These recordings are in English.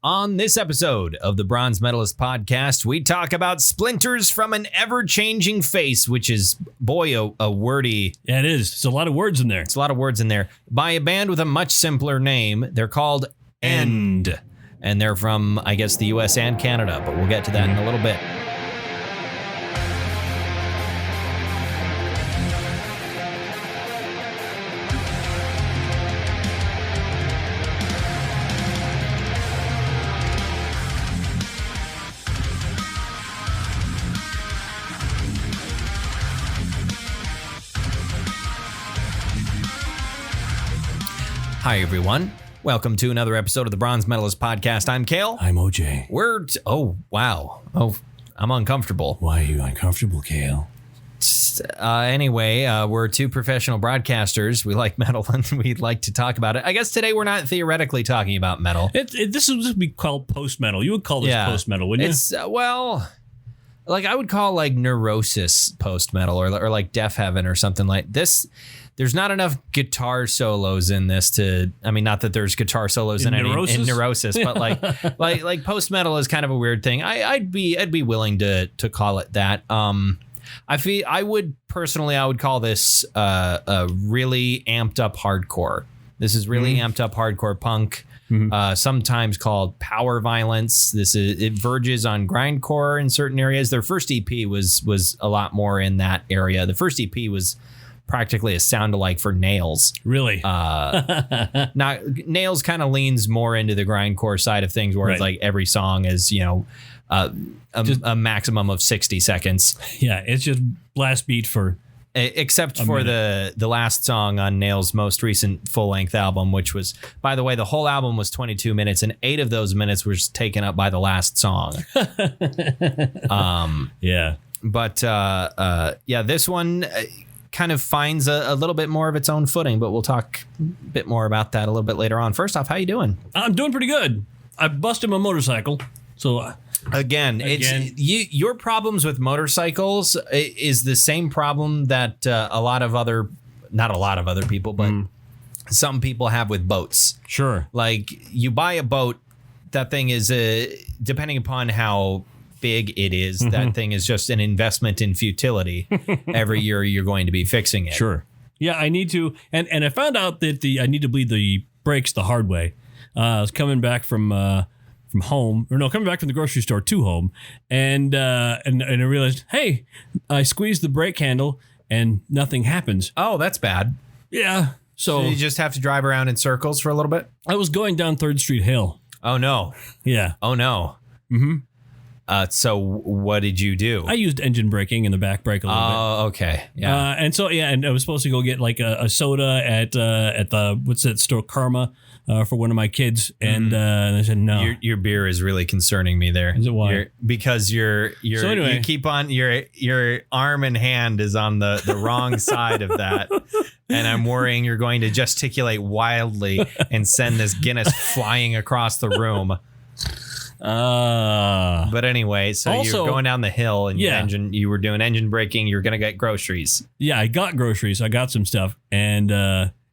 On this episode of the Bronze Metalist podcast, we talk about Splinters from an Ever-Changing Face, which is, boy, a wordy... Yeah, it is. It's a lot of words in there. It's a lot of words in there. By a band with a much simpler name. They're called End. And they're from, I guess, the US and Canada, but we'll get to that in a little bit. Hi, everyone. Welcome to another episode of the Bronze Medalist podcast. I'm Kale. I'm OJ. Oh, wow. Oh, I'm uncomfortable. Why are you uncomfortable, Kale? Anyway, we're two professional broadcasters. We like metal and we like to talk about it. I guess today we're not theoretically talking about metal. This would be called post-metal. You would call this post-metal, wouldn't you? It's, I would call like Neurosis post-metal or like Death Heaven or something like this. There's not enough guitar solos in this to, I mean, not that there's guitar solos in Neurosis, but like post metal is kind of a weird thing. I'd be willing to call it that. I would call this a really amped up hardcore. This is really amped up hardcore punk. Sometimes called power violence. It verges on grindcore in certain areas. Their first EP was a lot more in that area. The first EP was practically a sound-alike for Nails. Really? Now, Nails kind of leans more into the grindcore side of things, where it's like every song is, a maximum of 60 seconds. Yeah, it's just blast beat for... Except for the last song on Nails' most recent full-length album, which was, by the way, the whole album was 22 minutes, and 8 of those minutes was taken up by the last song. Yeah. But, this one... kind of finds a little bit more of its own footing, but we'll talk a bit more about that a little bit later on. First off, how you doing? I'm doing pretty good. I busted my motorcycle, so again. It's your problems with motorcycles is the same problem that not a lot of other people, but some people have with boats. Sure. Like you buy a boat, that thing is depending upon how big it is, that thing is just an investment in futility. Every year you're going to be fixing it. Sure. Yeah, I need to, and I found out that I need to bleed the brakes the hard way. I was coming back from home, coming back from the grocery store to home, and I realized, hey, I squeezed the brake handle and nothing happens. Oh, that's bad. Yeah. So you just have to drive around in circles for a little bit? I was going down 3rd Street Hill. Oh, no. Yeah. Oh, no. Mm-hmm. So what did you do? I used engine braking and the back brake a little bit. Oh, okay. Yeah. And I was supposed to go get like a soda at the, what's that store, Karma, for one of my kids. And I said, no. Your beer is really concerning me there. Is it why? Because you keep on, your arm and hand is on the wrong side of that. And I'm worrying you're going to gesticulate wildly and send this Guinness flying across the room. But anyway, so also, you're going down the hill and you were doing engine braking. You're going to get groceries. Yeah, I got groceries. I got some stuff. And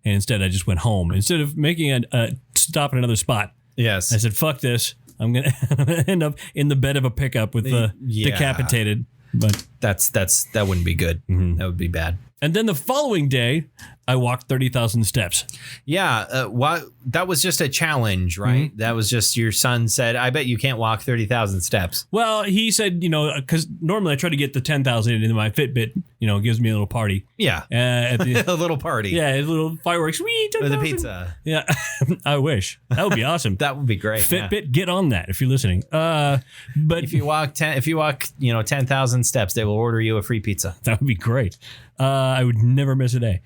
instead I just went home. Instead of making a stop at another spot. Yes. I said, fuck this. I'm going to end up in the bed of a pickup with decapitated. But that wouldn't be good. Mm-hmm. That would be bad. And then the following day, I walked 30,000 steps. Yeah, that was just a challenge, right? Mm-hmm. That was just your son said, I bet you can't walk 30,000 steps. Well, he said, because normally I try to get the 10,000 into my Fitbit, gives me a little party. Yeah, a little party. Yeah, a little fireworks. With a pizza. Yeah, I wish. That would be awesome. That would be great. Fitbit, get on that if you're listening. But if you walk 10,000 steps, they will order you a free pizza. That would be great. I would never miss a day.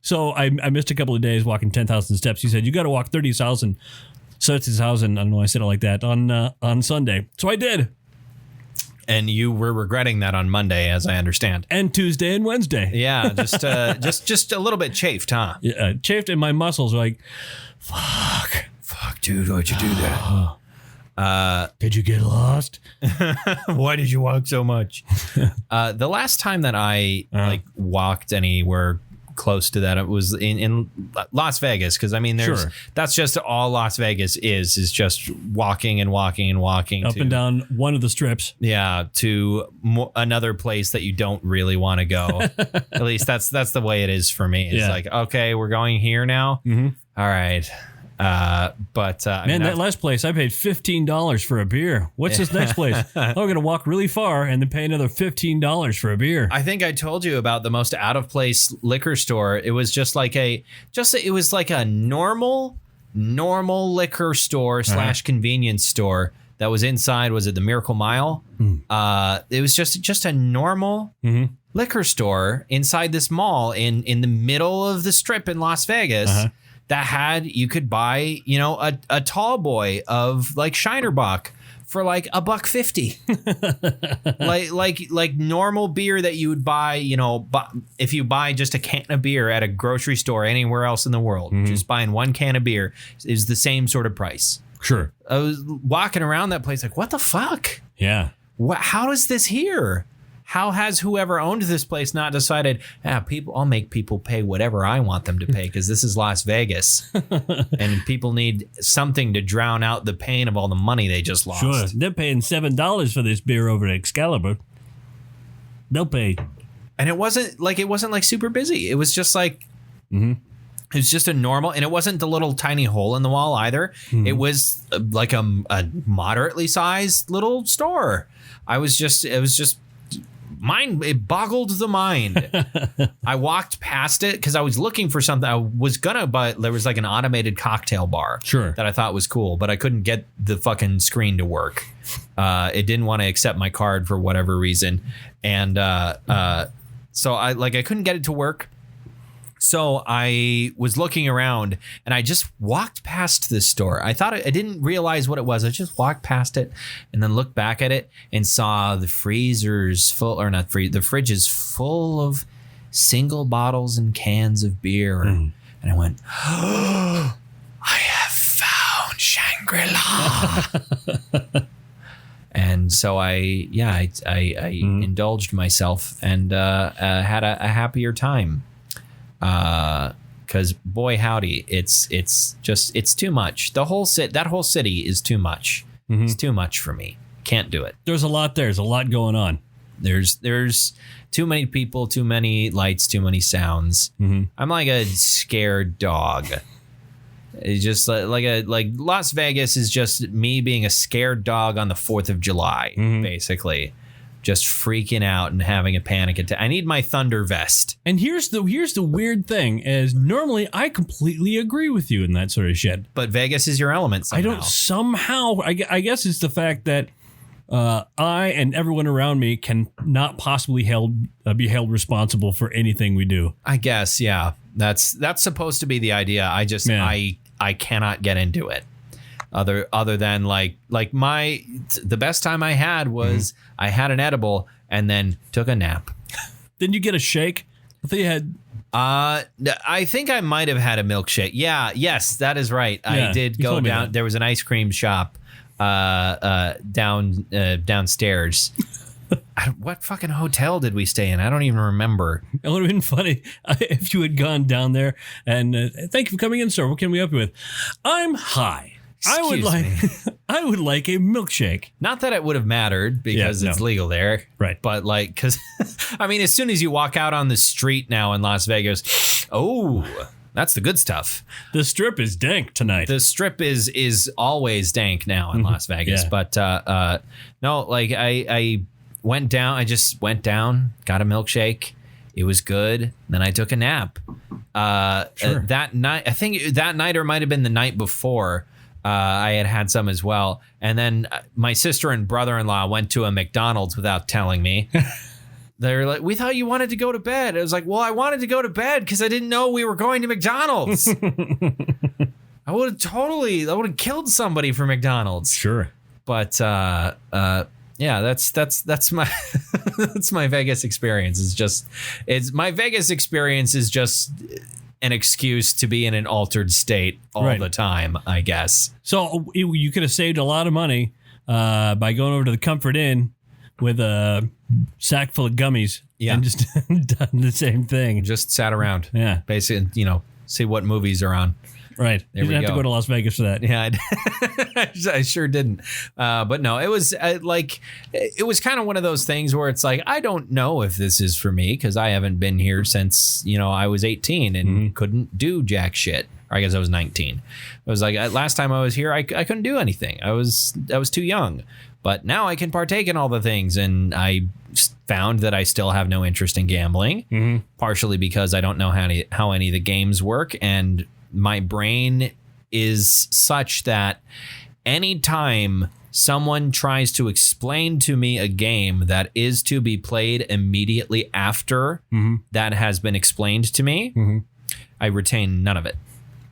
So I missed a couple of days walking 10,000 steps. He said, you got to walk 30,000. So it's 1,000. I don't know. I said it like that on Sunday. So I did. And you were regretting that on Monday, as I understand. And Tuesday and Wednesday. Yeah. Just a little bit chafed, huh? Yeah. Chafed, and my muscles are like, fuck, dude. Why'd you do that? Did you get lost? Why did you walk so much? The last time that I walked anywhere close to that. It was in Las Vegas, because I mean, Sure. that's just all Las Vegas is just walking and walking and walking Up and down one of the strips. Yeah, to another place that you don't really want to go. At least that's the way it is for me. It's like, okay, we're going here now. Mm-hmm. All right. But man, that last place, I paid $15 for a beer. What's this next place? I'm going to walk really far and then pay another $15 for a beer. I think I told you about the most out of place liquor store. It was just like it was like a normal liquor store / convenience store that was inside. Was it the Miracle Mile? It was just a normal liquor store inside this mall in the middle of the strip in Las Vegas. That you could buy, a tall boy of like Shinerbach for like $1.50. like normal beer that you would buy, if you buy just a can of beer at a grocery store anywhere else in the world, just buying one can of beer is the same sort of price. Sure. I was walking around that place like, what the fuck? Yeah. How is this here? How has whoever owned this place not decided, I'll make people pay whatever I want them to pay because this is Las Vegas and people need something to drown out the pain of all the money they just lost. Sure. They're paying $7 for this beer over at Excalibur. They'll pay. And it wasn't like super busy. It was just like, it was just a normal, and it wasn't the little tiny hole in the wall either. It was like a moderately sized little store. It was just it boggled the mind. I walked past it because I was looking for something. I was gonna, but there was like an automated cocktail bar that I thought was cool, but I couldn't get the fucking screen to work. It didn't want to accept my card for whatever reason, and so I couldn't get it to work. So I was looking around and I just walked past this store. I didn't realize what it was. I just walked past it and then looked back at it and saw the freezers full, or not free, the fridges full of single bottles and cans of beer. And I went, oh, I have found Shangri-La. And so I indulged myself and had a happier time. Because boy howdy, it's too much. That whole city is too much. It's too much for me. Can't do it. There's a lot there. There's a lot going on. There's too many people, too many lights, too many sounds. I'm like a scared dog. It's just like Las Vegas is just me being a scared dog on the 4th of July, basically. Just freaking out and having a panic attack. I need my thunder vest. And here's the weird thing: is normally I completely agree with you in that sort of shit. But Vegas is your element somehow. I guess it's the fact that I and everyone around me can not possibly be held responsible for anything we do. I guess, yeah. That's supposed to be the idea. I cannot get into it. Other than like the best time I had was I had an edible and then took a nap. Didn't you get a shake? I think you had. I think I might have had a milkshake. Yes, that is right. Yeah, I did go down. There was an ice cream shop downstairs. What fucking hotel did we stay in? I don't even remember. It would have been funny if you had gone down there and thank you for coming in, sir. What can we help you with? I'm high. I would like a milkshake. Not that it would have mattered because it's legal there. Right. But because, I mean, as soon as you walk out on the street now in Las Vegas, that's the good stuff. The strip is dank tonight. The strip is always dank now in Las Vegas. Yeah. But no, like I went down. I just went down, got a milkshake. It was good. Then I took a nap. That night, I think that night or might have been the night before. I had some as well. And then my sister and brother-in-law went to a McDonald's without telling me. They're like, we thought you wanted to go to bed. I was like, well, I wanted to go to bed because I didn't know we were going to McDonald's. I would have killed somebody for McDonald's. Sure. But yeah, that's my that's my Vegas experience. My Vegas experience is just an excuse to be in an altered state all the time, I guess. So you could have saved a lot of money by going over to the Comfort Inn with a sack full of gummies. Yeah. And just done the same thing. Just sat around. Yeah. Basically, see what movies are on. Right. There You we didn't have go. to go to Las Vegas for that. Yeah, I sure didn't. But no, it was it was kind of one of those things where it's like, I don't know if this is for me because I haven't been here since, I was 18 and couldn't do jack shit. Or I guess I was 19. It was like last time I was here, I couldn't do anything. I was too young. But now I can partake in all the things. And I found that I still have no interest in gambling, partially because I don't know how any of the games work. And my brain is such that anytime someone tries to explain to me a game that is to be played immediately after that has been explained to me, I retain none of it.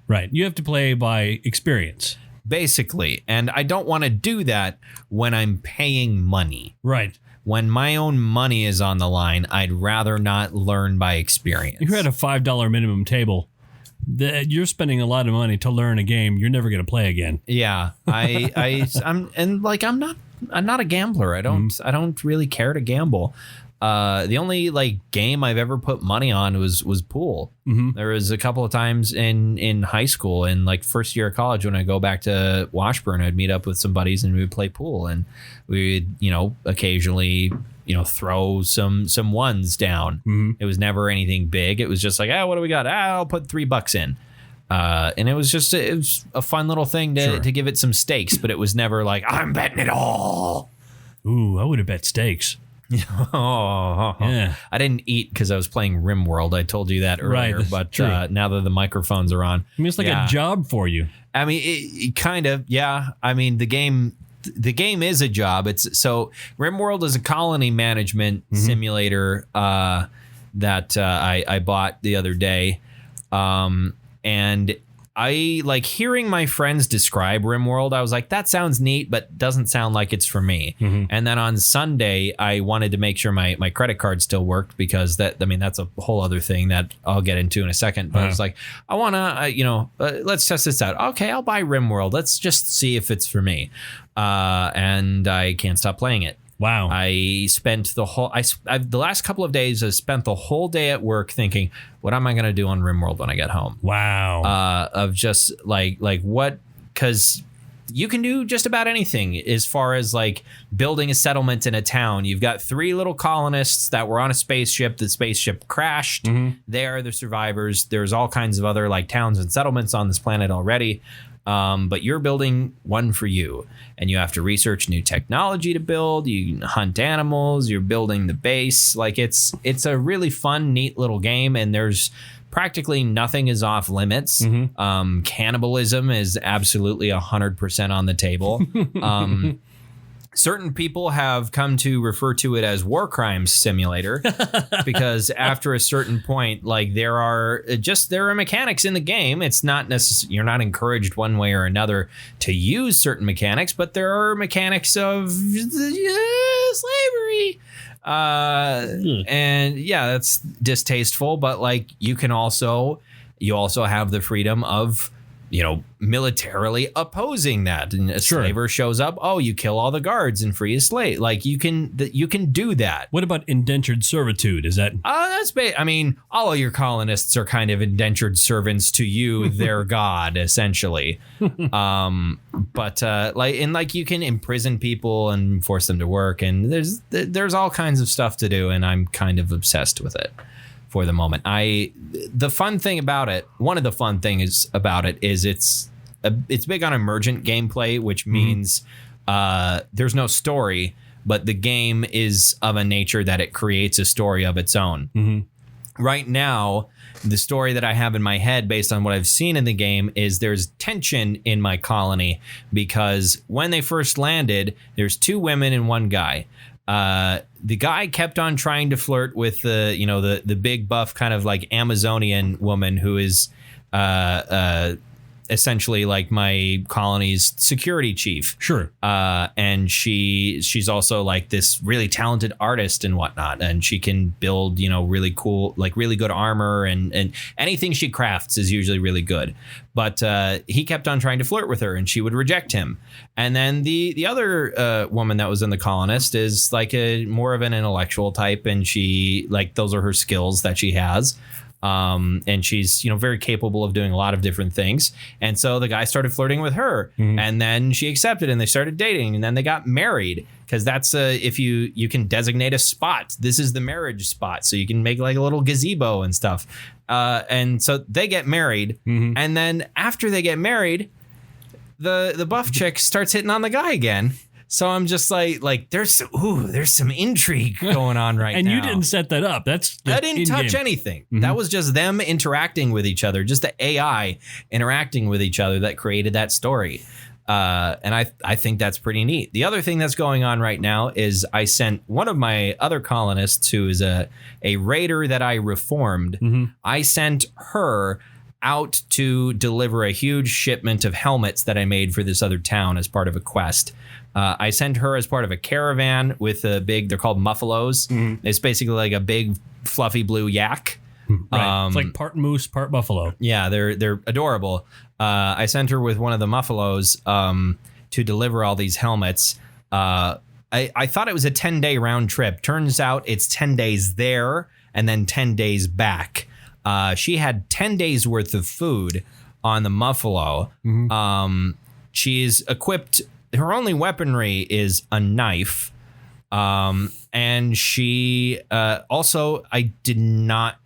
Right. You have to play by experience. Basically. And I don't want to do that when I'm paying money. Right. When my own money is on the line, I'd rather not learn by experience. You're at a $5 minimum table. You're spending a lot of money to learn a game you're never going to play again. Yeah, I'm not a gambler. I don't really care to gamble. The only game I've ever put money on was pool. There was a couple of times in high school and first year of college when I go back to Washburn, I'd meet up with some buddies and we would play pool and we would occasionally throw some ones down. It was never anything big. It was just like, what do we got? I'll put $3 in. And it was a fun little thing to give it some stakes, but it was never like, I'm betting it all. Ooh, I would have bet stakes. Yeah. I didn't eat because I was playing RimWorld. I told you that earlier, right, but true. Now that the microphones are on. I mean, it's like a job for you. I mean, it kind of, yeah. I mean, the game is a job. So RimWorld is a colony management simulator that I bought the other day. And I hearing my friends describe RimWorld. I was like, that sounds neat, but doesn't sound like it's for me. And then on Sunday, I wanted to make sure my credit card still worked because that's a whole other thing that I'll get into in a second. But I was like, I want to, let's test this out. Okay, I'll buy RimWorld. Let's just see if it's for me. And I can't stop playing it. Wow. I spent the last couple of days, I spent the whole day at work thinking, what am I going to do on RimWorld when I get home? Wow. Of just what, because you can do just about anything as far as building a settlement in a town. You've got 3 little colonists that were on a spaceship. The spaceship crashed. They are the survivors. There's all kinds of other towns and settlements on this planet already. But you're building one for you, and you have to research new technology to build. You hunt animals. You're building the base. It's a really fun, neat little game, and there's practically nothing is off limits. Cannibalism is absolutely 100% on the table. Certain people have come to refer to it as war crimes simulator because after a certain point, there are mechanics in the game. It's not necessarily, you're not encouraged one way or another to use certain mechanics, but there are mechanics of slavery. And yeah, that's distasteful, but you also have the freedom of, militarily opposing that. And a slaver shows up. Oh, you kill all the guards and free a slave. You can do that. What about indentured servitude? Is that? All of your colonists are kind of indentured servants to you, their god, essentially. But you can imprison people and force them to work, and there's all kinds of stuff to do, and I'm kind of obsessed with it. For the moment, the fun thing about it, one of the fun things about it is it's big on emergent gameplay, which means there's no story, but the game is of a nature that it creates a story of its own. Right now, the story that I have in my head based on what I've seen in the game is there's tension in my colony because when they first landed, there's 2 women and 1 guy. The guy kept on trying to flirt with the big buff kind of Amazonian woman who is essentially like my colony's security chief. Sure. And she's also like this really talented artist and whatnot, and she can build, really cool, like really good armor, and anything she crafts is usually really good. But he kept on trying to flirt with her, and she would reject him. And then the other woman that was in the colonist is like a more of an intellectual type, and she like those are her skills that she has. And she's, very capable of doing a lot of different things. And so the guy started flirting with her, and then she accepted, and they started dating, and then they got married, because that's if you can designate a spot. This is the marriage spot, so you can make like a little gazebo and stuff. And so they get married, and then after they get married, the buff chick starts hitting on the guy again. So I'm just like there's some intrigue going on right and now. And you didn't set that up. I didn't touch anything. That was just them interacting with each other, just the AI interacting with each other that created that story. And I think that's pretty neat. The other thing that's going on right now is I sent one of my other colonists, who is a raider that I reformed. I sent her out to deliver a huge shipment of helmets that I made for this other town as part of a quest. I sent her as part of a caravan with they're called muffalos. It's basically like a big fluffy blue yak. Right. It's like part moose, part buffalo. Yeah, they're adorable. I sent her with one of the muffalos to deliver all these helmets. I thought it was a 10-day round trip. Turns out it's 10 days there and then 10 days back. She had 10 days worth of food on the muffalo. She's equipped. Her only weaponry is a knife. And she also, I did not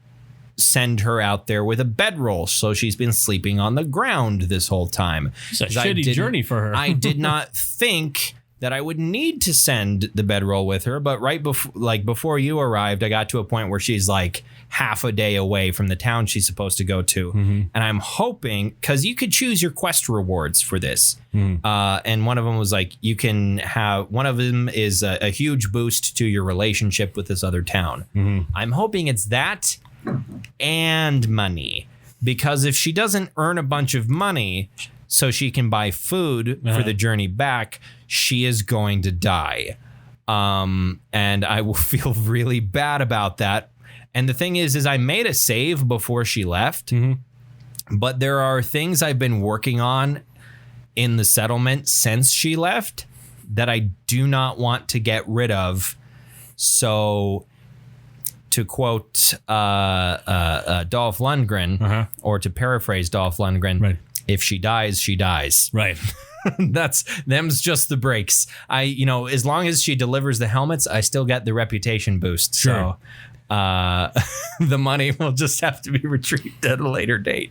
send her out there with a bedroll. So she's been sleeping on the ground this whole time. It's a shitty journey for her. I did not think that I would need to send the bedroll with her. But right before you arrived, I got to a point where she's like half a day away from the town she's supposed to go to. And I'm hoping, because you could choose your quest rewards for this. And one of them was like, you can have, one of them is a huge boost to your relationship with this other town. I'm hoping it's that and money, because if she doesn't earn a bunch of money so she can buy food for the journey back, she is going to die. And I will feel really bad about that. And the thing is I made a save before she left, but there are things I've been working on in the settlement since she left that I do not want to get rid of. So to quote Dolph Lundgren, or to paraphrase Dolph Lundgren, if she dies, she dies. Right. Them's just the breaks. As long as she delivers the helmets, I still get the reputation boost. Sure. So the money will just have to be retrieved at a later date.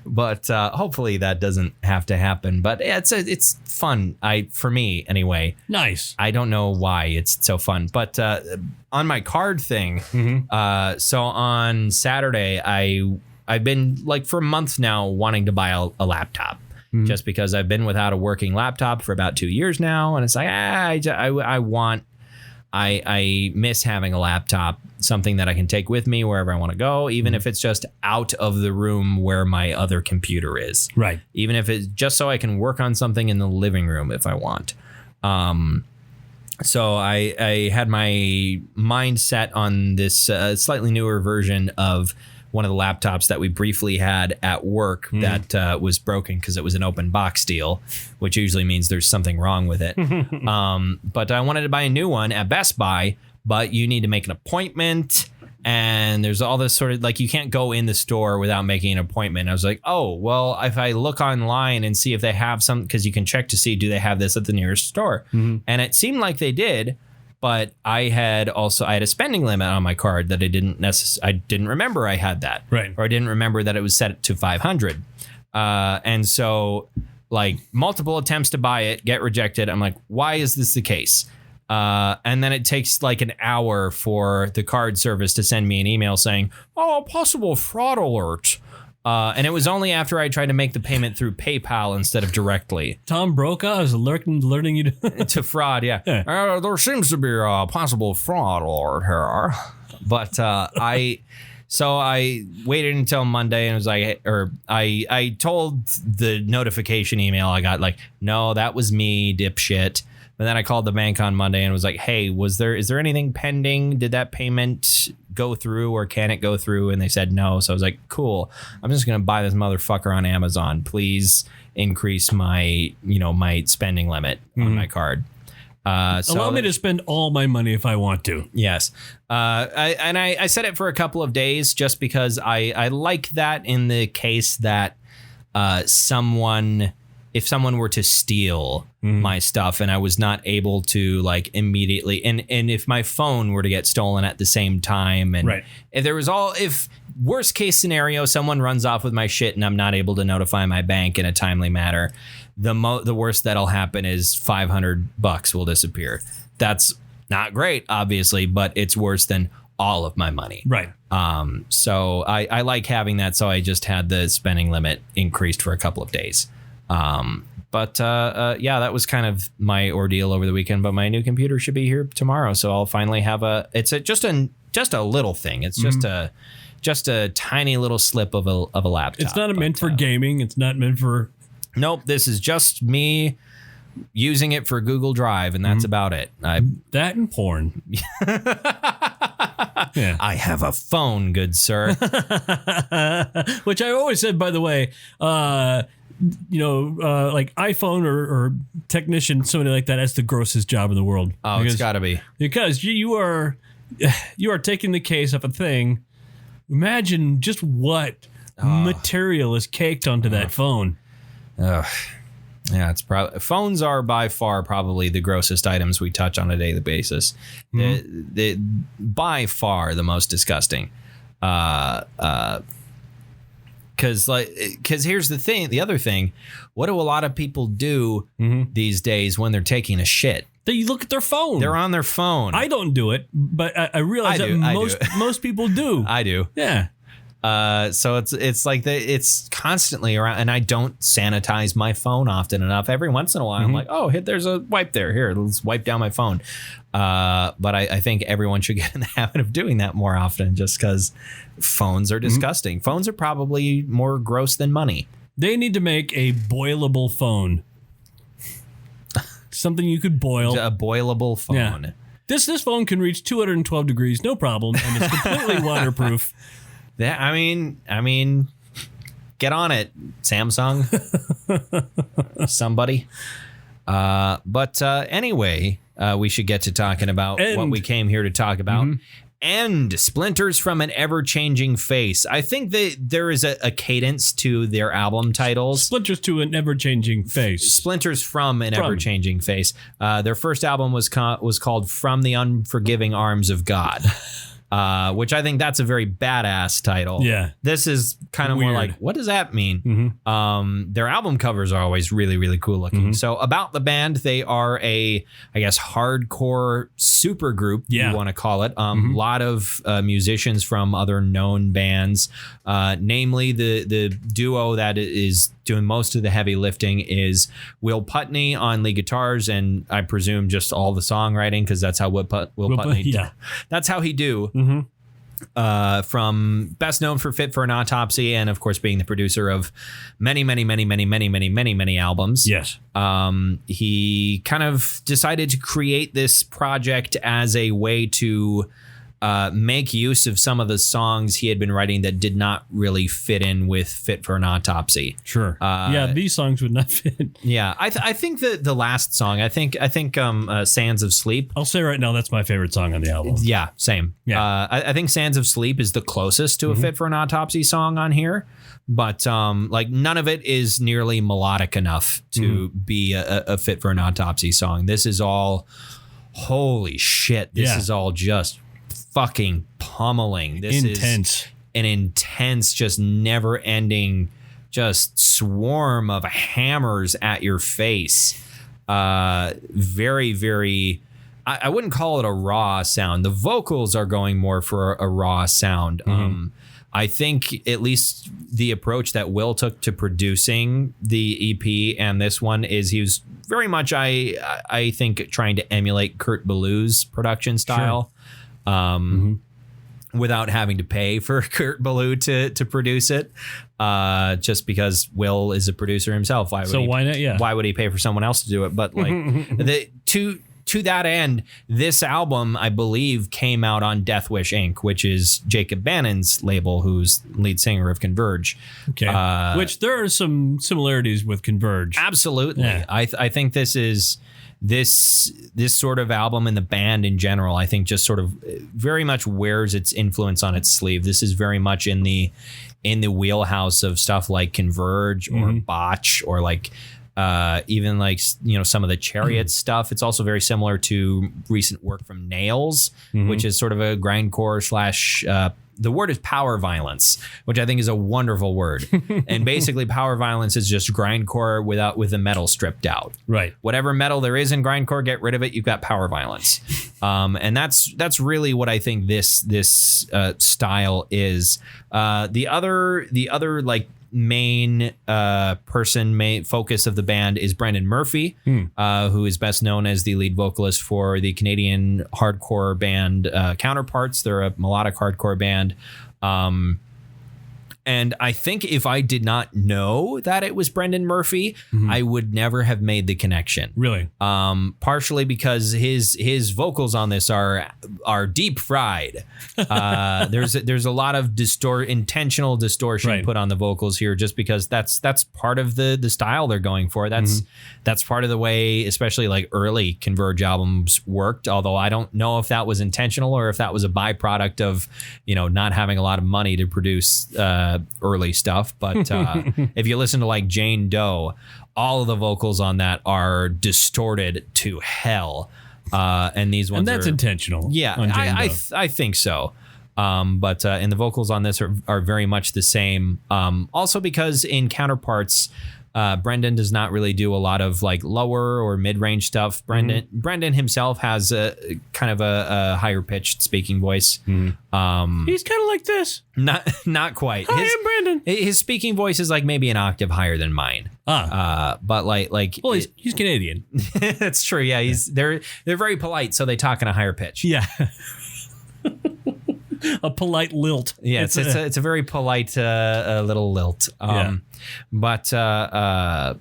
But hopefully that doesn't have to happen. But it's fun. For me anyway. Nice. I don't know why it's so fun. But on my card thing, so on Saturday I've been like for months now wanting to buy a laptop. Just because I've been without a working laptop for about 2 years now. And it's like, I miss having a laptop, something that I can take with me wherever I want to go, even if it's just out of the room where my other computer is. Right. Even if it's just so I can work on something in the living room if I want. So I had my mind set on this slightly newer version of one of the laptops that we briefly had at work that was broken because it was an open box deal, which usually means there's something wrong with it. But I wanted to buy a new one at Best Buy, but you need to make an appointment. And there's all this sort of like, you can't go in the store without making an appointment. I was like, oh, well, if I look online and see if they have some, because you can check to see, do they have this at the nearest store? And it seemed like they did. But I had a spending limit on my card that I didn't remember I had that. Right. Or I didn't remember that it was set to 500. And so like multiple attempts to buy it, get rejected. I'm like, why is this the case? And then it takes like an hour for the card service to send me an email saying, oh, possible fraud alert. And it was only after I tried to make the payment through PayPal instead of directly. Tom Brokaw is alerting you to fraud. Yeah. There seems to be a possible fraud alert here. But So I waited until Monday and was like, or I told the notification email I got, like, no, that was me, dipshit. But then I called the bank on Monday and was like, hey, is there anything pending? Did that payment go through or can it go through? And they said no. So I was like, cool. I'm just going to buy this motherfucker on Amazon. Please increase my spending limit on my card. So allow me to spend all my money if I want to. Yes. I set it for a couple of days just because I like that in the case that if someone were to steal my stuff and I was not able to like immediately, and if my phone were to get stolen at the same time, and right. if worst case scenario, someone runs off with my shit and I'm not able to notify my bank in a timely manner, the worst that'll happen is $500 will disappear. That's not great, obviously, but it's worse than all of my money. Right. So I like having that. So I just had the spending limit increased for a couple of days. But that was kind of my ordeal over the weekend. But my new computer should be here tomorrow, so I'll finally have just a little thing. It's just a tiny little slip of a laptop. It's not meant for gaming. It's not meant for. Nope. This is just me using it for Google Drive, and that's about it. That and porn. Yeah. I have a phone, good sir. Which I always said, by the way. Like iPhone or technician, somebody like that, that's the grossest job in the world. Oh, it's got to be. Because you are taking the case of a thing. Imagine just what material is caked onto that phone. Yeah, it's probably phones are by far probably the grossest items we touch on a daily basis. By far the most disgusting. Because here's the other thing, what do a lot of people do these days when they're taking a shit? They look at their phone. They're on their phone. I don't do it, but I realize most people do. I do. Yeah. So it's like it's constantly around, and I don't sanitize my phone often enough. Every once in a while, I'm like, oh, there's a wipe there. Here, let's wipe down my phone. But I think everyone should get in the habit of doing that more often, just because phones are disgusting. Phones are probably more gross than money. They need to make a boilable phone. Something you could boil. A boilable phone. Yeah. This phone can reach 212 degrees, no problem, and it's completely waterproof. Yeah, I mean, get on it, Samsung. Somebody. But anyway, we should get to talking about what we came here to talk about. And Splinters from an Everchanging Face. I think that there is a cadence to their album titles. Splinters to an Ever-Changing Face. Splinters from an Ever-Changing Face. Their first album was called From the Unforgiving Arms of God. Which I think that's a very badass title. Yeah. This is kind of more like, what does that mean? Their album covers are always really, really cool looking. So about the band, they are I guess, hardcore super group, you want to call it. A lot of musicians from other known bands, namely the duo that is doing most of the heavy lifting is Will Putney on lead guitars, and I presume just all the songwriting, because that's how Will Putney that's how he do. From best known for Fit for an Autopsy, and of course being the producer of many albums. Yes. He kind of decided to create this project as a way to make use of some of the songs he had been writing that did not really fit in with Fit for an Autopsy. Sure. These songs would not fit. Yeah, I think the last song, I think Sands of Sleep. I'll say right now that's my favorite song on the album. Yeah, same. Yeah. I think Sands of Sleep is the closest to a Fit for an Autopsy song on here, but like none of it is nearly melodic enough to be a Fit for an Autopsy song. This is all, holy shit, this is all just fucking pummeling. This intense. Is an intense, just never ending, just swarm of hammers at your face. Very, very, I wouldn't call it a raw sound. The vocals are going more for a raw sound. I think at least the approach that Will took to producing the EP and this one is he was very much, I think, trying to emulate Kurt Ballew's production style. without having to pay for Kurt Ballou to produce it, just because Will is a producer himself. Why not? Yeah. Why would he pay for someone else to do it? But like to that end, this album, I believe, came out on Death Wish Inc., which is Jacob Bannon's label, who's lead singer of Converge. Okay, which there are some similarities with Converge. Absolutely, yeah. I think this is. This sort of album and the band in general, I think, just sort of very much wears its influence on its sleeve. This is very much in the wheelhouse of stuff like Converge or Botch, or like even like, you know, some of the Chariot stuff. It's also very similar to recent work from Nails, which is sort of a grindcore slash the word is power violence, which I think is a wonderful word. And basically power violence is just grindcore with the metal stripped out. Right. Whatever metal there is in grindcore, get rid of it. You've got power violence. And that's really what I think this style is. The other like main focus of the band is Brendan Murphy, who is best known as the lead vocalist for the Canadian hardcore band Counterparts. They're a melodic hardcore band. And I think if I did not know that it was Brendan Murphy, I would never have made the connection. Really? Partially because his vocals on this are deep fried. There's a lot of intentional distortion put on the vocals here, just because that's part of the style they're going for. That's part of the way, especially like early Converge albums worked. Although I don't know if that was intentional or if that was a byproduct of, you know, not having a lot of money to produce early stuff. But if you listen to like Jane Doe, all of the vocals on that are distorted to hell. And these ones that's intentional. Yeah, I think so. But and the vocals on this are very much the same. Also because in Counterparts, Brendan does not really do a lot of like lower or mid-range stuff. Brendan himself has a kind of a higher pitched speaking voice. He's kind of like this. Not quite. Hi, I'm Brendan. His speaking voice is like maybe an octave higher than mine. But like well, he's Canadian. That's true. Yeah, they're very polite, so they talk in a higher pitch. Yeah. A polite lilt. Yeah, it's a very polite little lilt. But they're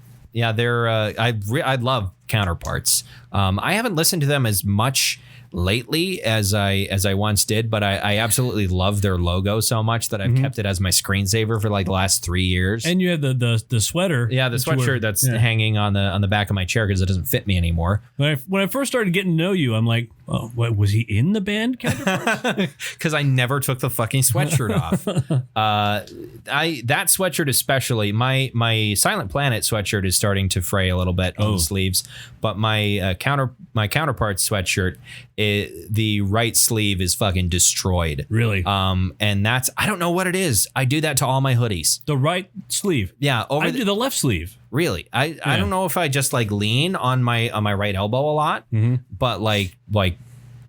I love Counterparts. I haven't listened to them as much lately as I once did, but I absolutely love their logo so much that I've kept it as my screensaver for like the last 3 years. And you have the sweater. Yeah, the sweatshirt that's hanging on the back of my chair because it doesn't fit me anymore. When I first started getting to know you, I'm like, oh, what was he in the band Counterparts? Because I never took the fucking sweatshirt off. That sweatshirt especially, my Silent Planet sweatshirt is starting to fray a little bit on the sleeves, but my Counterparts sweatshirt, the right sleeve is fucking destroyed. Really? And that's, I don't know what it is. I do that to all my hoodies. The right sleeve. Yeah. I do the left sleeve. Really? I don't know if I just like lean on my right elbow a lot, but like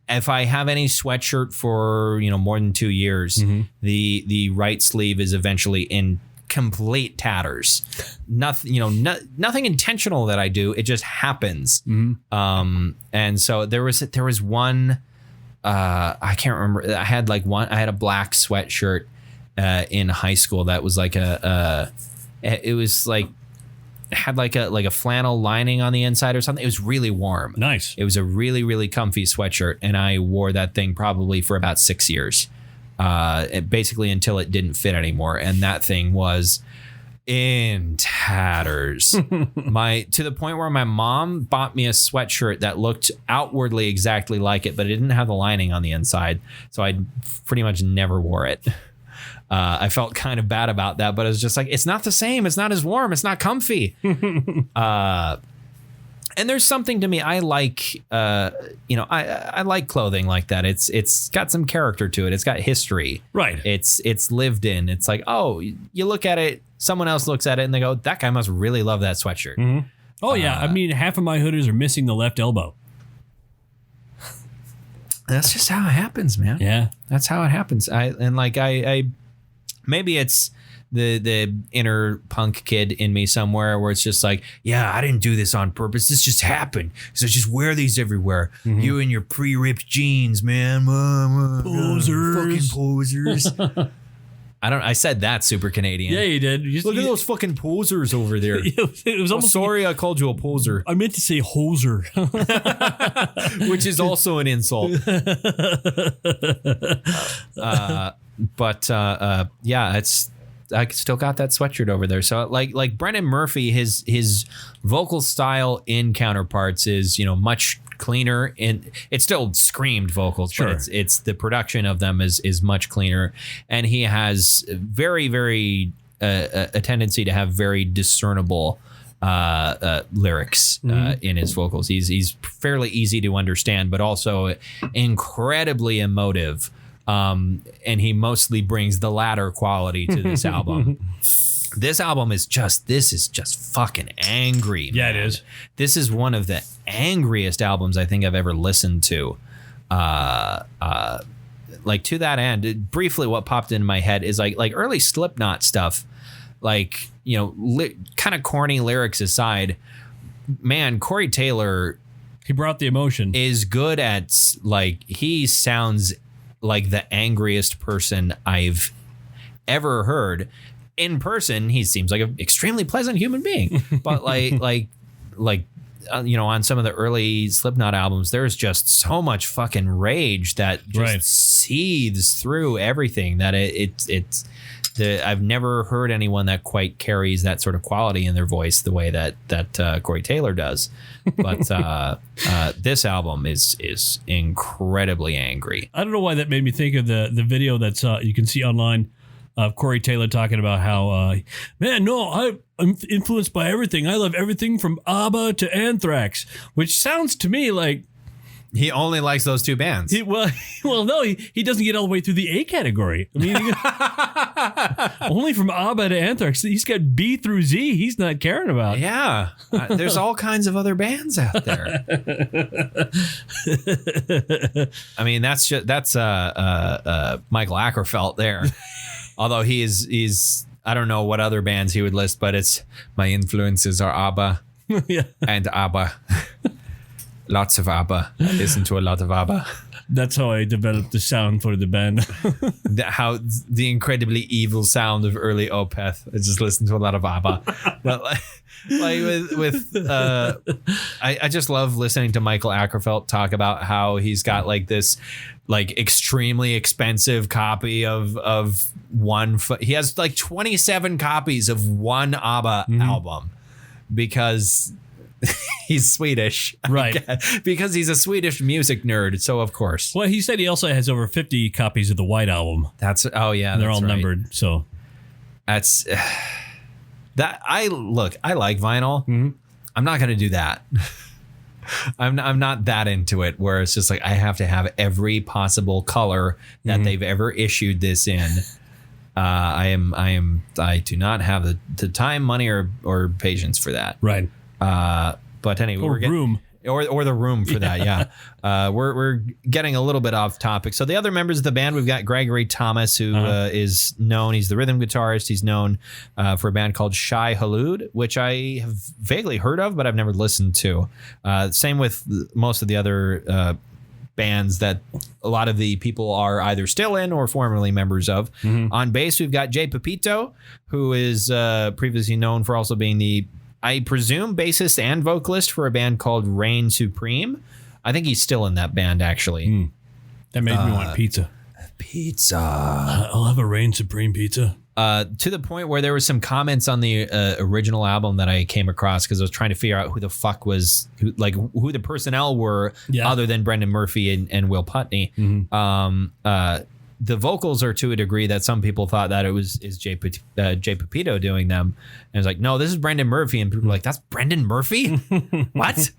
if I have any sweatshirt for, you know, more than 2 years, the right sleeve is eventually in complete tatters. Nothing, you know, nothing intentional that I do. It just happens. And so there was one, I can't remember. I had a black sweatshirt in high school that was like it was like, had like a flannel lining on the inside or something. It was really warm. Nice. It was a really, really comfy sweatshirt. And I wore that thing probably for about 6 years. Basically until it didn't fit anymore. And that thing was in tatters. To the point where my mom bought me a sweatshirt that looked outwardly exactly like it, but it didn't have the lining on the inside. So I pretty much never wore it. I felt kind of bad about that, but it was just like, it's not the same. It's not as warm. It's not comfy. And there's something to me. I like, I like clothing like that. It's got some character to it. It's got history. Right. It's lived in. It's like, oh, you look at it, someone else looks at it and they go, that guy must really love that sweatshirt. Oh yeah. I mean, half of my hoodies are missing the left elbow. That's just how it happens, man. Yeah. That's how it happens. Maybe it's the inner punk kid in me somewhere where it's just like, yeah, I didn't do this on purpose. This just happened. So just wear these everywhere. You and your pre-ripped jeans, man. Posers. Fucking posers. I said that super Canadian. Yeah, you did. Look at those fucking posers over there. It was almost. Sorry, I called you a poser. I meant to say hoser. Which is also an insult. Yeah, I still got that sweatshirt over there. So like Brendan Murphy, his vocal style in Counterparts is, much cleaner, and it's still screamed vocals, sure. but it's the production of them is much cleaner, and he has very, very a tendency to have very discernible lyrics in his vocals. He's fairly easy to understand, but also incredibly emotive. And he mostly brings the latter quality to this album. This album is just fucking angry. Man. Yeah, it is. This is one of the angriest albums I think I've ever listened to. Like to that end, briefly what popped into my head is like early Slipknot stuff, like, kind of corny lyrics aside, man, Corey Taylor, he brought the emotion, is good at, like, he sounds like the angriest person I've ever heard. In person, he seems like an extremely pleasant human being, but on some of the early Slipknot albums, there's just so much fucking rage that just seethes through everything that I've never heard anyone that quite carries that sort of quality in their voice the way that Corey Taylor does. But this album is incredibly angry. I don't know why that made me think of the video that's you can see online of Corey Taylor talking about how, I'm influenced by everything. I love everything from ABBA to Anthrax, which sounds to me like he only likes those two bands. He doesn't get all the way through the A category. I mean, only from ABBA to Anthrax. He's got B through Z. He's not caring about. Yeah, there's all kinds of other bands out there. I mean, that's Michael Ackerfeld there. Although he's I don't know what other bands he would list, but it's my influences are ABBA and ABBA. Lots of ABBA. I listen to a lot of ABBA. That's how I developed the sound for the band. The incredibly evil sound of early Opeth. I just listen to a lot of ABBA. But I just love listening to Michael Ackerfeld talk about how he's got like this like extremely expensive copy of one. He has like 27 copies of one ABBA album because he's Swedish, right? Because he's a Swedish music nerd. So of course. Well, he said he also has over 50 copies of the White Album. And they're all numbered. So that's that. I like vinyl. Mm-hmm. I'm not going to do that. I'm not that into it where it's just like I have to have every possible color that they've ever issued this in. I do not have the time, money, or patience for that. Right. But anyway, or the room for that. Yeah. We're getting a little bit off topic. So the other members of the band, we've got Gregory Thomas, who is known. He's the rhythm guitarist. He's known for a band called Shai Hulud, which I have vaguely heard of, but I've never listened to. Same with most of the other bands that a lot of the people are either still in or formerly members of. Mm-hmm. On bass, we've got Jay Pepito, who is previously known for also being the, I presume, bassist and vocalist for a band called Reign Supreme. I think he's still in that band, actually. That made me want pizza. Pizza. I'll have a Reign Supreme pizza. To the point where there was some comments on the original album that I came across because I was trying to figure out who the fuck was, who the personnel were other than Brendan Murphy and Will Putney. Mm-hmm. The vocals are to a degree that some people thought that it was Jay Pepito doing them. And it's like, no, this is Brendan Murphy. And people were like, that's Brendan Murphy? What?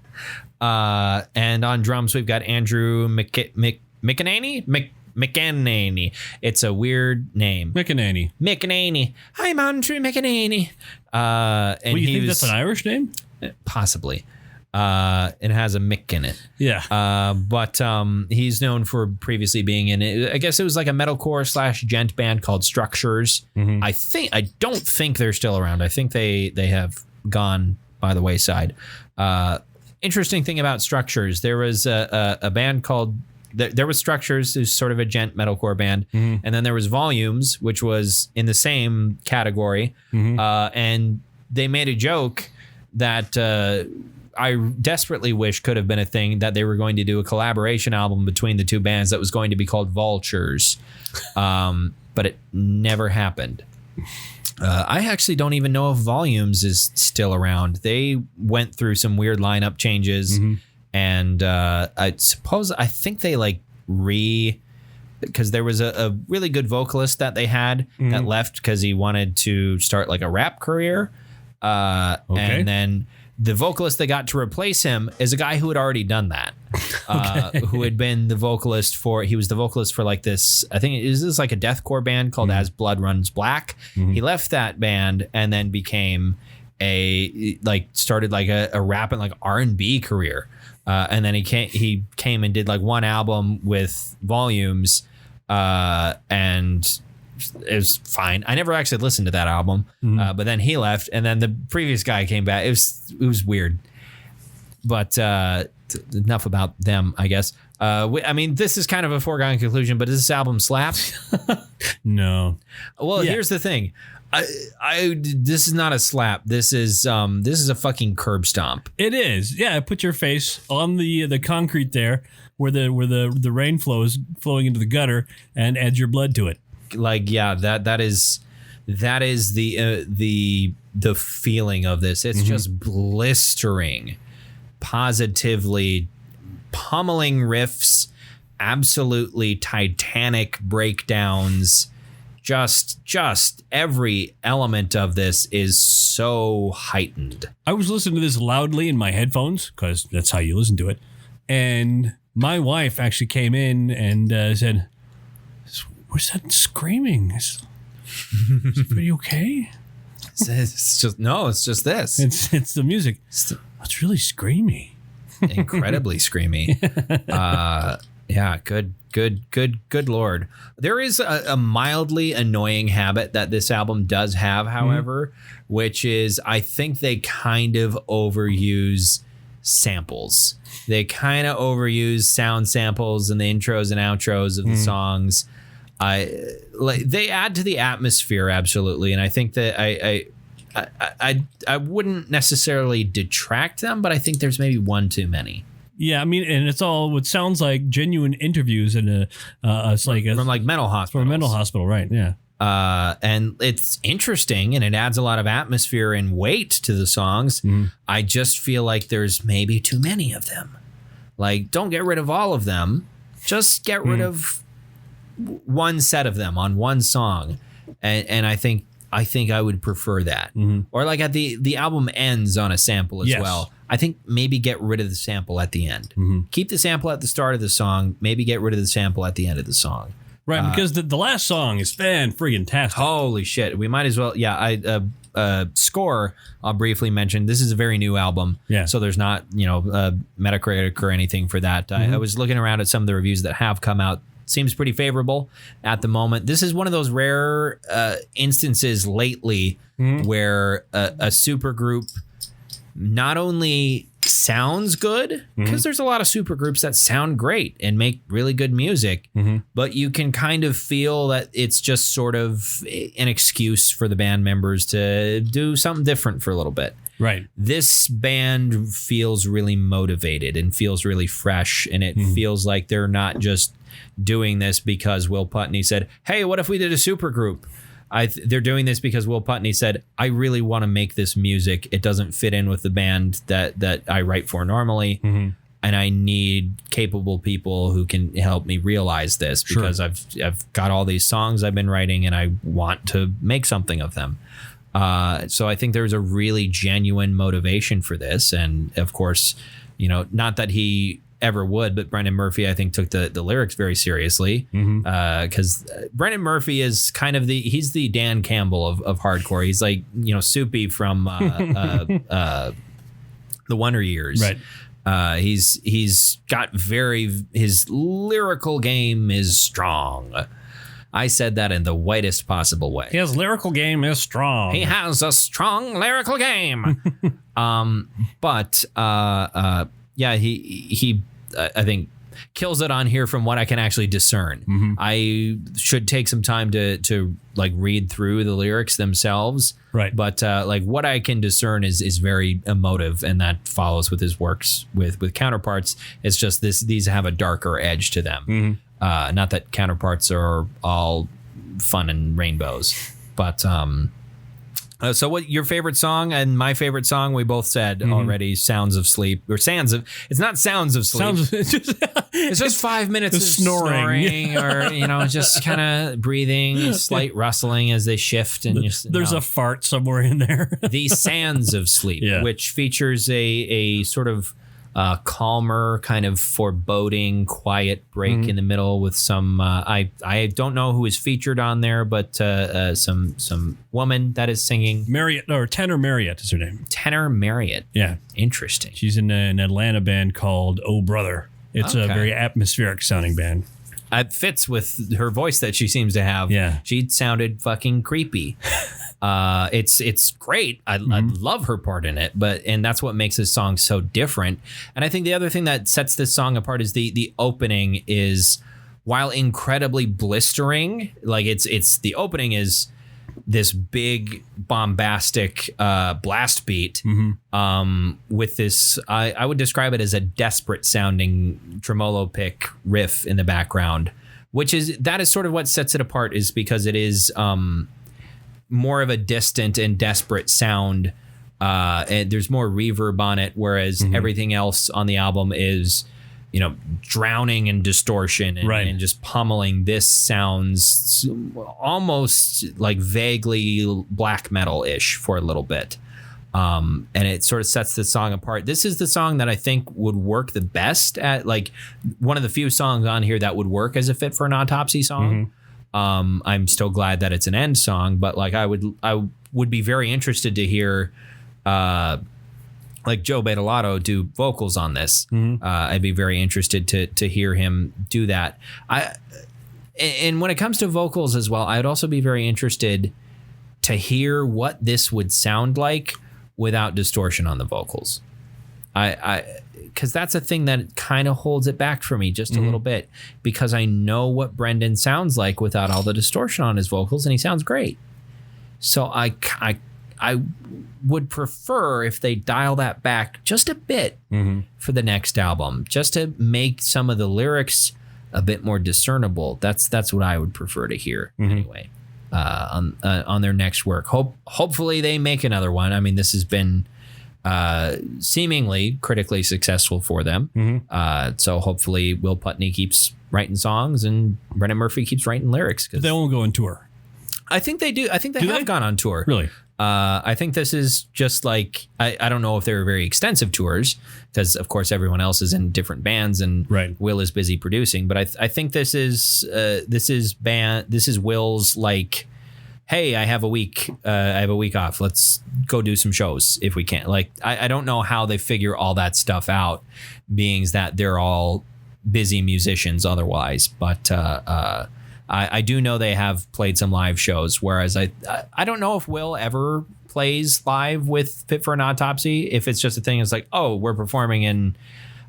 And on drums, we've got Andrew McAnany. It's a weird name. McAnany. I'm Andrew McAnany. And you think that's an Irish name? Possibly. It has a Mick in it. Yeah. But he's known for previously being in it. I guess it was like a metalcore / gent band called Structures. I don't think they're still around. I think they have gone by the wayside. Interesting thing about Structures, there was a band called there was Structures, who's sort of a gent metalcore band, and then there was Volumes, which was in the same category, and they made a joke that I desperately wish could have been a thing, that they were going to do a collaboration album between the two bands that was going to be called Vultures, but it never happened. I actually don't even know if Volumes is still around. They went through some weird lineup changes, and I think they because there was a really good vocalist that they had that left because he wanted to start like a rap career, and then the vocalist they got to replace him is a guy who had already done that, who had been the vocalist for, he was the vocalist for like this, I think it is like a deathcore band called As Blood Runs Black. He left that band and then became started like a rap and like R&B career. And then he came and did like one album with Volumes, and it was fine. I never actually listened to that album, but then he left, and then the previous guy came back. It was weird, but enough about them, I guess. I mean, this is kind of a foregone conclusion, but does this album slap? No. Well, here's the thing. This is not a slap. This is a fucking curb stomp. It is. Yeah, put your face on the concrete there where the rain flow is flowing into the gutter, and add your blood to it. Like, yeah, that is the feeling of this. It's just blistering, positively pummeling riffs, absolutely titanic breakdowns. Just every element of this is so heightened. I was listening to this loudly in my headphones because that's how you listen to it, and my wife actually came in and said, "What's that screaming? Is everybody okay?" It's just this. It's the music. It's really screamy. Incredibly screamy. Yeah, good Lord. There is a mildly annoying habit that this album does have, however, which is I think they kind of overuse samples. They kind of overuse sound samples in the intros and outros of the songs. They add to the atmosphere, absolutely, and I think that I wouldn't necessarily detract them, but I think there's maybe one too many. Yeah, I mean, and it's all what sounds like genuine interviews in it's like from like mental hospitals. From a mental hospital, right? Yeah. And it's interesting, and it adds a lot of atmosphere and weight to the songs. I just feel like there's maybe too many of them. Like, don't get rid of all of them. Just get rid of one set of them on one song, and I think I would prefer that. Or like at the album ends on a sample as well. I think maybe get rid of the sample at the end. Keep the sample at the start of the song. Maybe get rid of the sample at the end of the song. Right, because the last song is fan-friggin-tastic. Holy shit. We might as well. Yeah, Score, I'll briefly mention. This is a very new album. Yeah. So there's not, Metacritic or anything for that. I was looking around at some of the reviews that have come out. Seems pretty favorable at the moment. This is one of those rare instances lately where a supergroup not only sounds good, because there's a lot of supergroups that sound great and make really good music, but you can kind of feel that it's just sort of an excuse for the band members to do something different for a little bit. Right. This band feels really motivated and feels really fresh, and it feels like they're not just doing this because Will Putney said, "Hey, what if we did a supergroup?" They're doing this because Will Putney said, "I really want to make this music. It doesn't fit in with the band that I write for normally, and I need capable people who can help me realize this because I've got all these songs I've been writing and I want to make something of them." So I think there's a really genuine motivation for this, and of course, not that he ever would, but Brendan Murphy, I think, took the lyrics very seriously, because Brendan Murphy is kind of he's the Dan Campbell of hardcore. He's like, Soupy from the Wonder Years. Right. He's got his lyrical game is strong. I said that in the whitest possible way. His lyrical game is strong. He has a strong lyrical game. But yeah, he I think kills it on here from what I can actually discern. I should take some time to like read through the lyrics themselves. Right. But like what I can discern is very emotive, and that follows with his works with counterparts. It's just these have a darker edge to them. Not that counterparts are all fun and rainbows, but so what your favorite song and my favorite song, we both said already, Sounds of Sleep, or Sands of, it's not Sounds of Sleep. It's just 5 minutes of snoring or, just kind of breathing, slight rustling as they shift. And there's a fart somewhere in there. The Sands of Sleep, which features a sort of calmer, kind of foreboding, quiet break in the middle with some. I don't know who is featured on there, but some woman that is singing. Marriott, or Tenor Marriott is her name. Tenor Marriott. Yeah, interesting. She's in an Atlanta band called Oh Brother. It's a very atmospheric sounding band. It fits with her voice that she seems to have. Yeah, she sounded fucking creepy. It's great. I love her part in it, and that's what makes this song so different. And I think the other thing that sets this song apart is the opening is, while incredibly blistering, like it's the opening is this big bombastic blast beat with this I would describe it as a desperate sounding tremolo pick riff in the background, that is sort of what sets it apart, is because it is more of a distant and desperate sound, and there's more reverb on it, whereas everything else on the album is drowning in distortion and just pummeling. This sounds almost like vaguely black metal-ish for a little bit, and it sort of sets the song apart. This is the song that I think would work the best at, like, one of the few songs on here that would work as a fit for an Autopsy song. I'm still glad that it's an End song, but like I would be very interested to hear like Joe Badalato do vocals on this. I'd be very interested to hear him do that. And when it comes to vocals as well, I'd also be very interested to hear what this would sound like without distortion on the vocals. Because that's a thing that kind of holds it back for me just a little bit, because I know what Brendan sounds like without all the distortion on his vocals, and he sounds great. So I would prefer if they dial that back just a bit for the next album, just to make some of the lyrics a bit more discernible. That's what I would prefer to hear anyway on their next work. Hopefully they make another one. I mean, this has been seemingly critically successful for them. So hopefully Will Putney keeps writing songs and Brendan Murphy keeps writing lyrics. But they won't go on tour. I think they do. I think they have gone on tour. Really? I think this is just like, I don't know if they were very extensive tours, because of course everyone else is in different bands and Will is busy producing. But I think this is Will's like, hey, I have a week off. Let's go do some shows if we can. Like, I don't know how they figure all that stuff out, being that they're all busy musicians otherwise. But I do know they have played some live shows, whereas I don't know if Will ever plays live with Fit for an Autopsy. If it's just a thing, it's like, oh, we're performing in,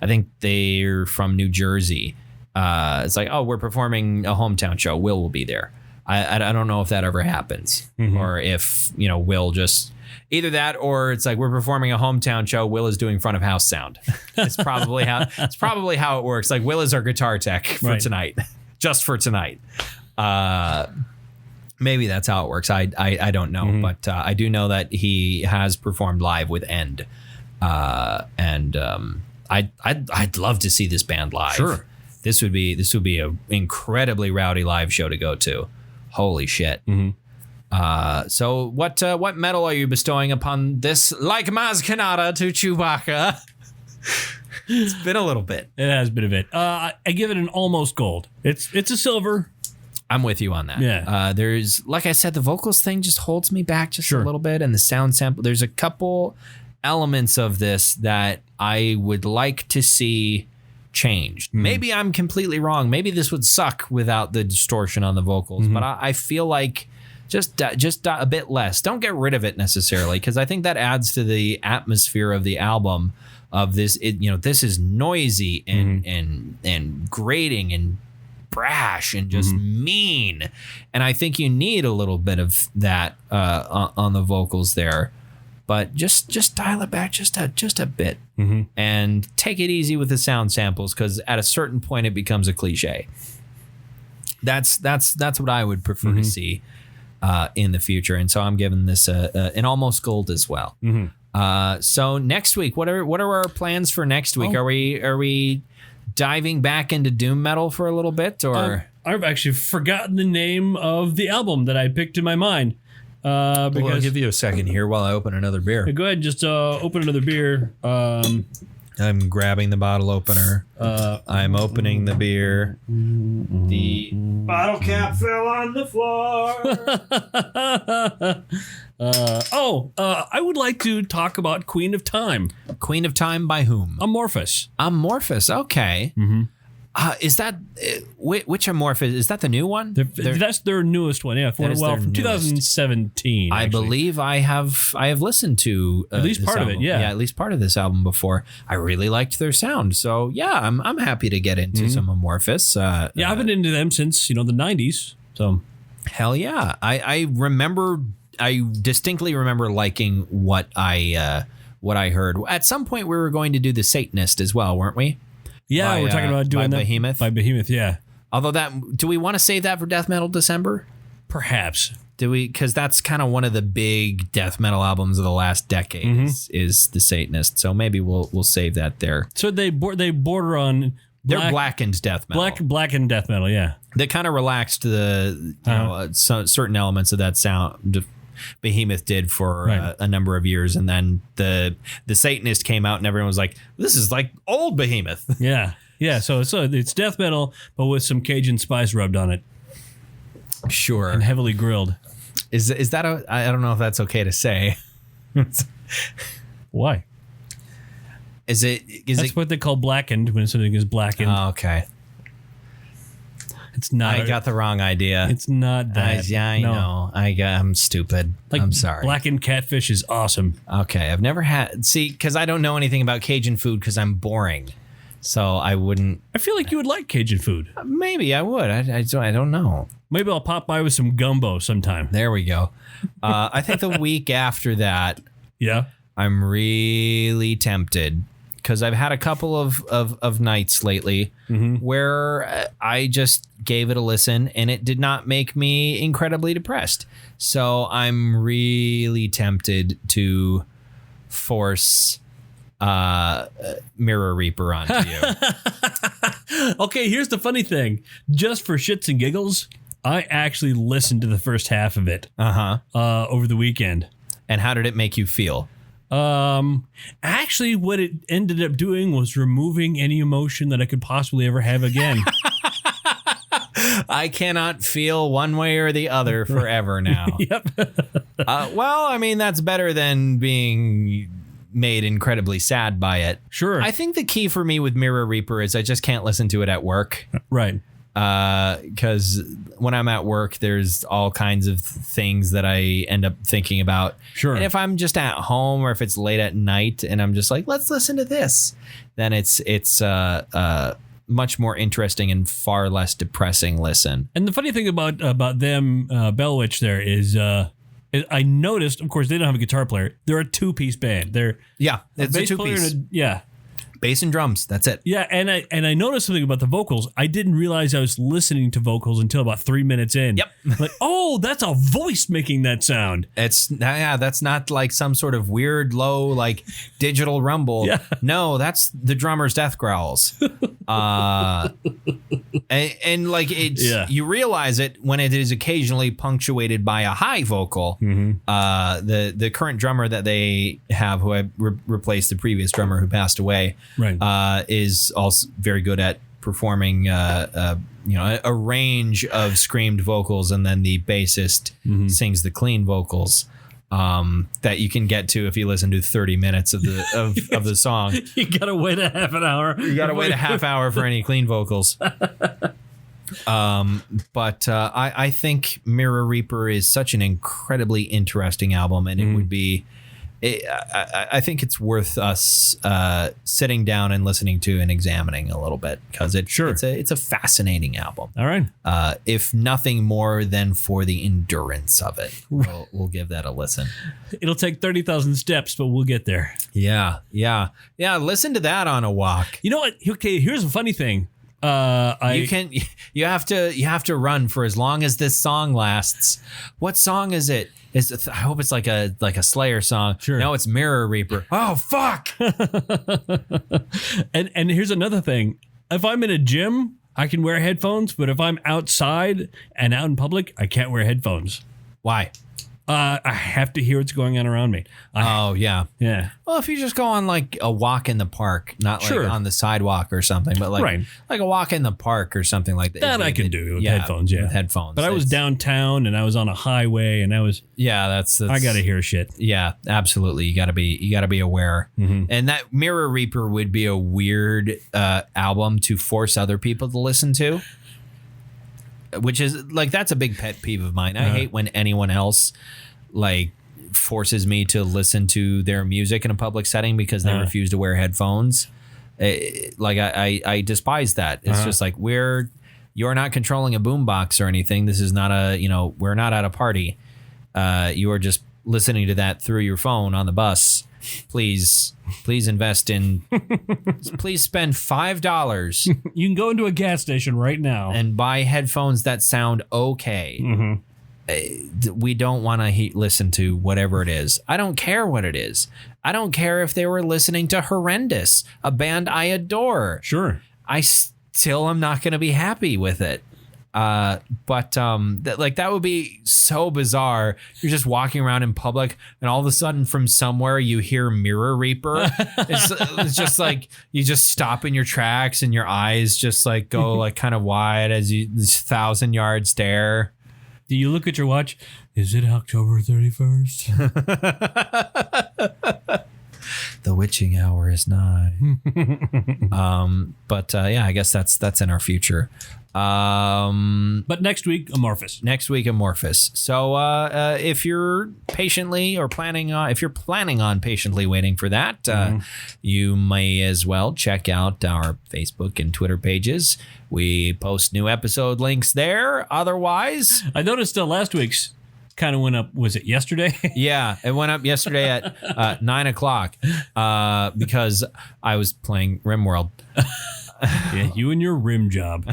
I think they're from New Jersey. It's like, oh, we're performing a hometown show. Will be there. I don't know if that ever happens, or if, Will just either that, or it's like we're performing a hometown show. Will is doing front of house sound. It's probably how it works. Like, Will is our guitar tech for tonight, just for tonight. Maybe that's how it works. I don't know, but I do know that he has performed live with End, and I'd love to see this band live. Sure, this would be a incredibly rowdy live show to go to. Holy shit. So what medal are you bestowing upon this, like Maz Kanata to Chewbacca? It's been a little bit. It has been a bit. I give it an almost gold. It's a silver. I'm with you on that. Yeah. There's, like I said, the vocals thing just holds me back just a little bit, and the sound sample. There's a couple elements of this that I would like to see changed. Maybe I'm completely wrong. Maybe this would suck without the distortion on the vocals, but I feel like just a bit less. Don't get rid of it necessarily, because I think that adds to the atmosphere of the album. Of this, this is noisy and grating and brash and just mean, and I think you need a little bit of that on the vocals there. But just dial it back just a bit and take it easy with the sound samples, because at a certain point it becomes a cliche. That's what I would prefer to see in the future, and so I'm giving this an almost gold as well. So next week, what are our plans for next week? Are we diving back into doom metal for a little bit, or I've actually forgotten the name of the album that I picked in my mind. Because I'll give you a second here while I open another beer. Go ahead and just open another beer. I'm grabbing the bottle opener. I'm opening the beer. The bottle cap fell on the floor. I would like to talk about Queen of Time. Queen of Time by whom? Amorphous. Amorphous. Okay. Is that which Amorphous? Is that the new one? That's their newest one. Yeah, from 2017. I believe I have listened to at least part album. of it. Yeah, at least part of this album before. I really liked their sound. So yeah, I'm happy to get into some Amorphous. I've been into them since the 90s. So hell yeah, I remember. I distinctly remember liking what I heard. At some point, we were going to do the Satanist as well, weren't we? Yeah, we're talking about doing by that Behemoth. By Behemoth, yeah. Although do we want to save that for Death Metal December? Perhaps. Do we? Because that's kind of one of the big death metal albums of the last decade is the Satanist. So maybe we'll save that there. So they border on. They're blackened death metal. Blackened death metal, yeah. They kind of relaxed the certain elements of that sound. Behemoth did for a number of years, and then the Satanist came out, and everyone was like, "This is like old Behemoth." Yeah. So it's death metal, but with some Cajun spice rubbed on it. Sure. And heavily grilled. Is that I don't know if that's okay to say. Why? That's what they call blackened when something is blackened. Oh, okay. It's not. I got the wrong idea. It's not that. I know. I'm stupid. I'm sorry. Blackened catfish is awesome. Okay, I've never had. See, because I don't know anything about Cajun food because I'm boring, so I wouldn't. I feel like you would like Cajun food. Maybe I would. I don't know. Maybe I'll pop by with some gumbo sometime. There we go. I think the week after that. Yeah. I'm really tempted. Because I've had a couple of nights lately where I just gave it a listen and it did not make me incredibly depressed. So I'm really tempted to force Mirror Reaper onto you. Okay, here's the funny thing. Just for shits and giggles, I actually listened to the first half of it over the weekend. And how did it make you feel? Actually, what it ended up doing was removing any emotion that I could possibly ever have again. I cannot feel one way or the other forever now. Yep. Well, I mean, that's better than being made incredibly sad by it. Sure. I think the key for me with Mirror Reaper is I just can't listen to it at work. Right. Because when I'm at work, there's all kinds of things that I end up thinking about. Sure. And if I'm just at home or if it's late at night and I'm just like, let's listen to this, then it's much more interesting and far less depressing listen. And the funny thing about them, Bellwitch, there is I noticed, of course, they don't have a guitar player. They're a two-piece band. It's a two-piece. Bass and drums. That's it. Yeah, and I noticed something about the vocals. I didn't realize I was listening to vocals until about 3 minutes in. Yep. Like, oh, that's a voice making that sound. That's not like some sort of weird low like digital rumble. Yeah. No, that's the drummer's death growls. And like it's you realize it when it is occasionally punctuated by a high vocal. The current drummer that they have, who I replaced the previous drummer who passed away. Right. Is also very good at performing, a range of screamed vocals, and then the bassist sings the clean vocals. that you can get to if you listen to 30 minutes of the of the song. You gotta wait a half an hour. You gotta wait a half hour for any clean vocals. But I think Mirror Reaper is such an incredibly interesting album, and it would be. I think it's worth us sitting down and listening to and examining a little bit, because it's a fascinating album. All right. If nothing more than for the endurance of it, we'll give that a listen. It'll take 30,000 steps, but we'll get there. Yeah. Listen to that on a walk. You know what? Okay, here's a funny thing. You have to run for as long as this song lasts. What song is it? I hope it's like a Slayer song. Sure. No, it's Mirror Reaper. Oh fuck. And here's another thing. If I'm in a gym, I can wear headphones, but if I'm outside and out in public, I can't wear headphones. Why? I have to hear what's going on around me. Yeah. Well, if you just go on like a walk in the park, not like on the sidewalk or something, but like a walk in the park or something like that. That I can do with headphones. Yeah, with headphones. But I was downtown and I was on a highway and I was. Yeah, that's I got to hear shit. Yeah, absolutely. You got to be aware. Mm-hmm. And that Mirror Reaper would be a weird album to force other people to listen to. Which is like, that's a big pet peeve of mine. I hate when anyone else like forces me to listen to their music in a public setting because they refuse to wear headphones. I despise that. It's just like, you're not controlling a boombox or anything. This is not we're not at a party. You are just listening to that through your phone on the bus. Please invest in. Please spend $5. You can go into a gas station right now and buy headphones that sound okay. Mm-hmm. We don't want to listen to whatever it is. I don't care what it is. I don't care if they were listening to Horrendous, a band I adore. Sure. I still am not going to be happy with it. But that would be so bizarre. You're just walking around in public and all of a sudden from somewhere you hear Mirror Reaper. It's just like you just stop in your tracks and your eyes just like go like kind of wide as you this 1,000-yard stare. Do you look at your watch? Is it October 31st? The witching hour is nigh. I guess that's in our future. But next week, Amorphous. So if you're planning on patiently waiting for that, you may as well check out our Facebook and Twitter pages. We post new episode links there. Otherwise, I noticed last week's kind of went up. Was it yesterday? Yeah, it went up yesterday at 9:00 because I was playing RimWorld. Yeah, you and your rim job.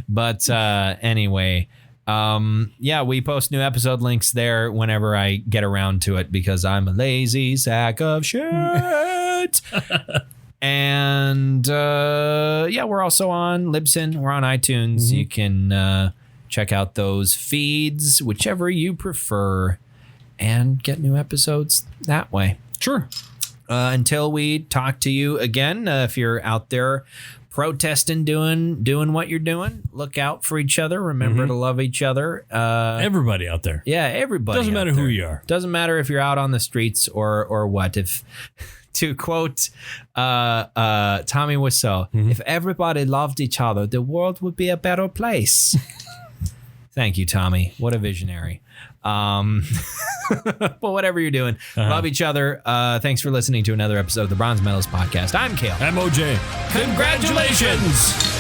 But anyway, we post new episode links there whenever I get around to it because I'm a lazy sack of shit. And we're also on Libsyn. We're on iTunes. Mm-hmm. You can check out those feeds, whichever you prefer, and get new episodes that way. Sure. Until we talk to you again, if you're out there protesting, doing what you're doing, look out for each other. Remember to love each other. Everybody out there. Yeah, everybody. Doesn't matter who you are. Doesn't matter if you're out on the streets or what. If to quote Tommy Wiseau, if everybody loved each other, the world would be a better place. Thank you, Tommy. What a visionary. But whatever you're doing, love each other. Thanks for listening to another episode of the Bronze Metalist Podcast. I'm Kale. I'm OJ. Congratulations!